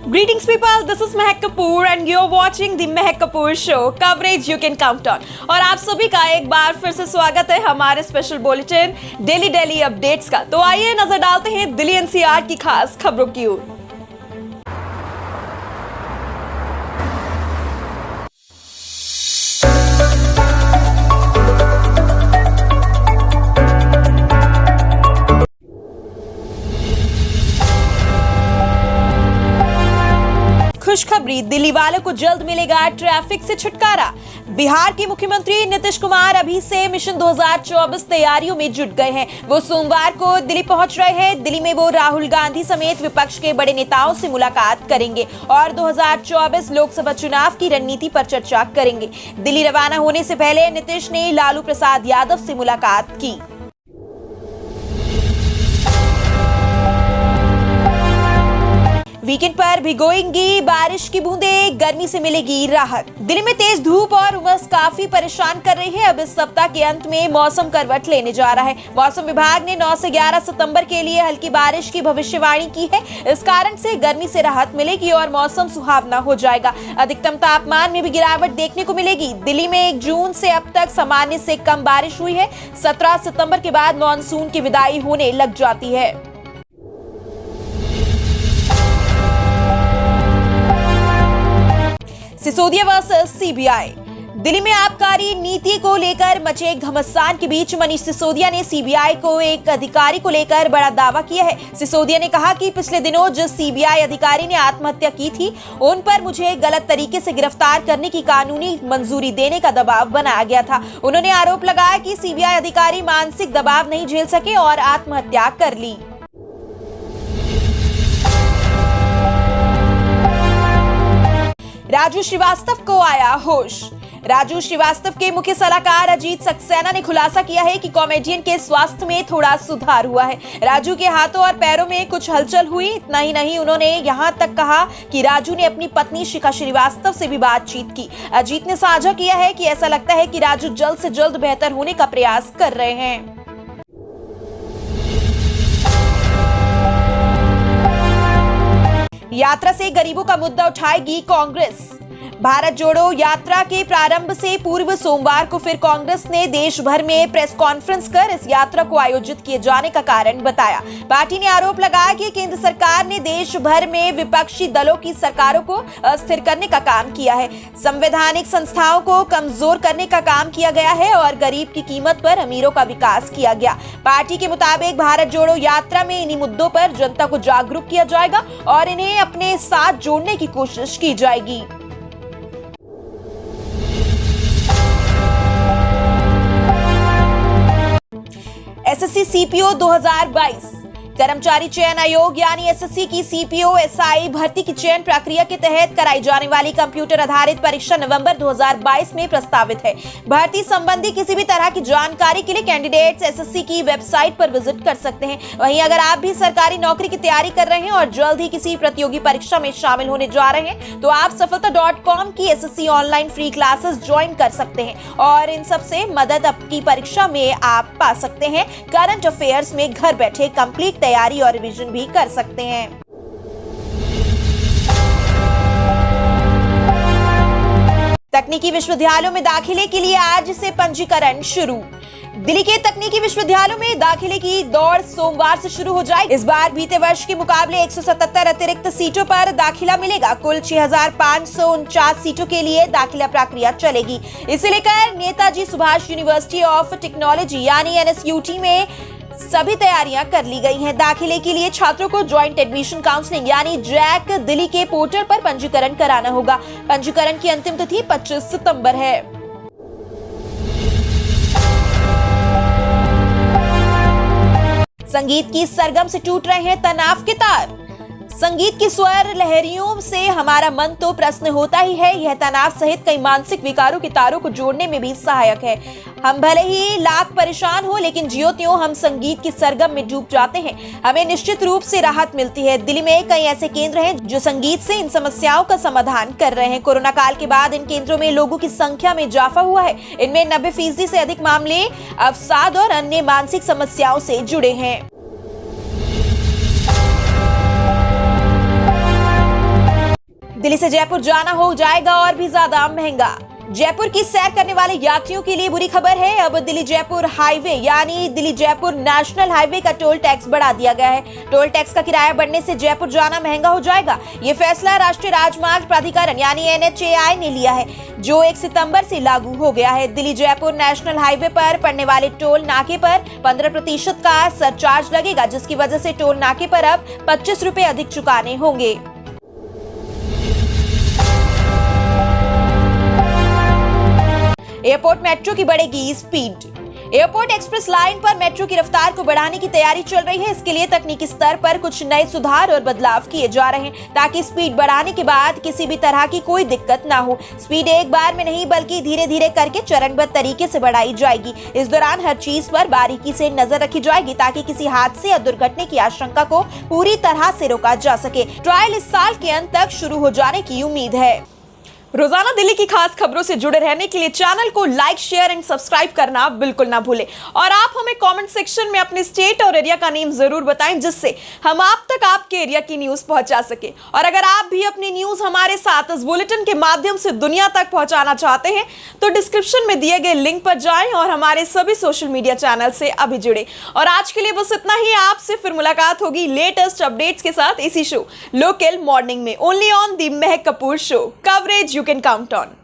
Greetings people, this is Mehak Kapoor and you're watching the Mehak Kapoor Show, coverage you can count on। और आप सभी का एक बार फिर से स्वागत है हमारे स्पेशल बुलेटिन डेली अपडेट्स का। तो आइए नजर डालते हैं दिल्ली एनसीआर की खास खबरों की ओर। खुशखबरी, दिल्ली वालों को जल्द मिलेगा ट्रैफिक से छुटकारा। बिहार के मुख्यमंत्री नीतीश कुमार अभी से मिशन 2024 तैयारियों में जुट गए हैं। वो सोमवार को दिल्ली पहुंच रहे हैं। दिल्ली में वो राहुल गांधी समेत विपक्ष के बड़े नेताओं से मुलाकात करेंगे और 2024 लोकसभा चुनाव की रणनीति पर चर्चा करेंगे। दिल्ली रवाना होने से पहले नीतीश ने लालू प्रसाद यादव से मुलाकात की। वीकेंड पर भिगोएंगी बारिश की बूंदें, गर्मी से मिलेगी राहत। दिल्ली में तेज धूप और उमस काफी परेशान कर रही है। अब इस सप्ताह के अंत में मौसम करवट लेने जा रहा है। मौसम विभाग ने 9 से 11 सितंबर के लिए हल्की बारिश की भविष्यवाणी की है। इस कारण से गर्मी से राहत मिलेगी और मौसम सुहावना हो जाएगा। अधिकतम तापमान में भी गिरावट देखने को मिलेगी। दिल्ली में 1 जून से अब तक सामान्य से कम बारिश हुई है। 17 सितंबर के बाद मानसून की विदाई होने लग जाती है। Sisodia versus CBI. दिल्ली में आबकारी नीति को लेकर मचे घमासान के बीच मनीष सिसोदिया ने सीबीआई को एक अधिकारी को लेकर बड़ा दावा किया है। सिसोदिया ने कहा कि पिछले दिनों जिस सीबीआई अधिकारी ने आत्महत्या की थी, उन पर मुझे गलत तरीके से गिरफ्तार करने की कानूनी मंजूरी देने का दबाव बनाया गया था। उन्होंने आरोप लगाया कि सीबीआई अधिकारी मानसिक दबाव नहीं झेल सके और आत्महत्या कर ली। राजू श्रीवास्तव को आया होश। राजू श्रीवास्तव के मुख्य सलाहकार अजीत सक्सेना ने खुलासा किया है कि कॉमेडियन के स्वास्थ्य में थोड़ा सुधार हुआ है। राजू के हाथों और पैरों में कुछ हलचल हुई। इतना ही नहीं, उन्होंने यहां तक कहा कि राजू ने अपनी पत्नी शिखा श्रीवास्तव से भी बातचीत की। अजीत ने साझा किया है कि ऐसा लगता है कि राजू जल्द से जल्द बेहतर होने का प्रयास कर रहे हैं। यात्रा से गरीबों का मुद्दा उठाएगी कांग्रेस। भारत जोड़ो यात्रा के प्रारंभ से पूर्व सोमवार को फिर कांग्रेस ने देश भर में प्रेस कॉन्फ्रेंस कर इस यात्रा को आयोजित किए जाने का कारण बताया। पार्टी ने आरोप लगाया कि केंद्र सरकार ने देश भर में विपक्षी दलों की सरकारों को अस्थिर करने का काम किया है। संवैधानिक संस्थाओं को कमजोर करने का काम किया गया है और गरीब की कीमत पर अमीरों का विकास किया गया। पार्टी के मुताबिक भारत जोड़ो यात्रा में इन्हीं मुद्दों पर जनता को जागरूक किया जाएगा और इन्हें अपने साथ जोड़ने की कोशिश की जाएगी। SSC CPO 2022। कर्मचारी चयन आयोग यानी एसएससी की सीपीओ एसआई भर्ती की चयन प्रक्रिया के तहत कराई जाने वाली कंप्यूटर आधारित परीक्षा नवंबर 2022 में प्रस्तावित है। भर्ती संबंधी किसी भी तरह की जानकारी के लिए कैंडिडेट्स एसएससी की वेबसाइट पर विजिट कर सकते हैं। वहीं अगर आप भी सरकारी नौकरी की तैयारी कर रहे हैं और जल्द ही किसी प्रतियोगी परीक्षा में शामिल होने जा रहे हैं, तो आप सफलता.com की SSC online free classes join कर सकते हैं और इन सब से मदद आपकी परीक्षा में आप पा सकते हैं। करंट अफेयर्स में घर बैठे कंप्लीट तैयारी और रिवीजन भी कर सकते हैं। तकनीकी विश्वविद्यालयों में दाखिले के लिए आज से पंजीकरण शुरू। दिल्ली के तकनीकी विश्वविद्यालयों में दाखिले की दौड़ सोमवार से शुरू हो जाएगी। इस बार बीते वर्ष के मुकाबले 177 अतिरिक्त सीटों पर दाखिला मिलेगा। कुल 6549 सीटों के लिए दाखिला प्रक्रिया चलेगी। इसे लेकर Netaji Subhash university of technology यानी एनएसयूटी में सभी तैयारियां कर ली गई हैं। दाखिले के लिए छात्रों को ज्वाइंट एडमिशन काउंसलिंग यानी जैक दिल्ली के पोर्टल पर पंजीकरण कराना होगा। पंजीकरण की अंतिम तिथि 25 सितंबर है। संगीत की सरगम से टूट रहे हैं तनाव के तार। संगीत की स्वर लहरियों से हमारा मन तो प्रसन्न होता ही है। यह तनाव सहित कई मानसिक विकारों के तारों को जोड़ने में भी सहायक है। हम भले ही लाख परेशान हो, लेकिन जियो त्यों हम संगीत की सरगम में डूब जाते हैं। हमें निश्चित रूप से राहत मिलती है। दिल्ली में कई ऐसे केंद्र हैं जो संगीत से इन समस्याओं का समाधान कर रहे हैं। कोरोना काल के बाद इन केंद्रों में लोगों की संख्या में इजाफा हुआ है। इनमें 90% से अधिक मामले अवसाद और अन्य मानसिक समस्याओं से जुड़े हैं। दिल्ली से जयपुर जाना हो जाएगा और भी ज्यादा महंगा। जयपुर की सैर करने वाले यात्रियों के लिए बुरी खबर है। अब दिल्ली जयपुर हाईवे यानी दिल्ली जयपुर नेशनल हाईवे का टोल टैक्स बढ़ा दिया गया है। टोल टैक्स का किराया बढ़ने से जयपुर जाना महंगा हो जाएगा। ये फैसला राष्ट्रीय राजमार्ग प्राधिकरण यानी NHAI ने लिया है, जो 1 सितंबर से लागू हो गया है। दिल्ली जयपुर नेशनल हाईवे पर पड़ने वाले टोल नाके पर 15% का सरचार्ज लगेगा, जिसकी वजह से टोल नाके पर अब 25 रुपए अधिक चुकाने होंगे। एयरपोर्ट मेट्रो की बढ़ेगी स्पीड। एयरपोर्ट एक्सप्रेस लाइन पर मेट्रो की रफ्तार को बढ़ाने की तैयारी चल रही है। इसके लिए तकनीकी स्तर पर कुछ नए सुधार और बदलाव किए जा रहे हैं, ताकि स्पीड बढ़ाने के बाद किसी भी तरह की कोई दिक्कत ना हो। स्पीड एक बार में नहीं, बल्कि धीरे धीरे करके चरणबद्ध तरीके से बढ़ाई जाएगी। इस दौरान हर चीज पर बारीकी से नजर रखी जाएगी, ताकि किसी हादसे या दुर्घटना की आशंका को पूरी तरह से रोका जा सके। ट्रायल इस साल के अंत तक शुरू हो जाने की उम्मीद है। रोजाना दिल्ली की खास खबरों से जुड़े रहने के लिए चैनल को लाइक, शेयर एंड सब्सक्राइब करना बिल्कुल ना भूलें। और आप हमें कमेंट सेक्शन में अपने स्टेट और एरिया का नेम जरूर बताएं, जिससे हम आप तक आपके एरिया की न्यूज पहुंचा सके। और अगर आप भी अपनी न्यूज हमारे साथ इस बुलेटिन के माध्यम से दुनिया तक पहुंचाना चाहते हैं, तो डिस्क्रिप्शन में दिए गए लिंक पर जाएं और हमारे सभी सोशल मीडिया चैनल से अभी जुड़े। और आज के लिए बस इतना ही। आपसे फिर मुलाकात होगी लेटेस्ट अपडेट्स के साथ इसी शो लोकल मॉर्निंग में, only on the Mahak Kapoor show. Coverage you can count on।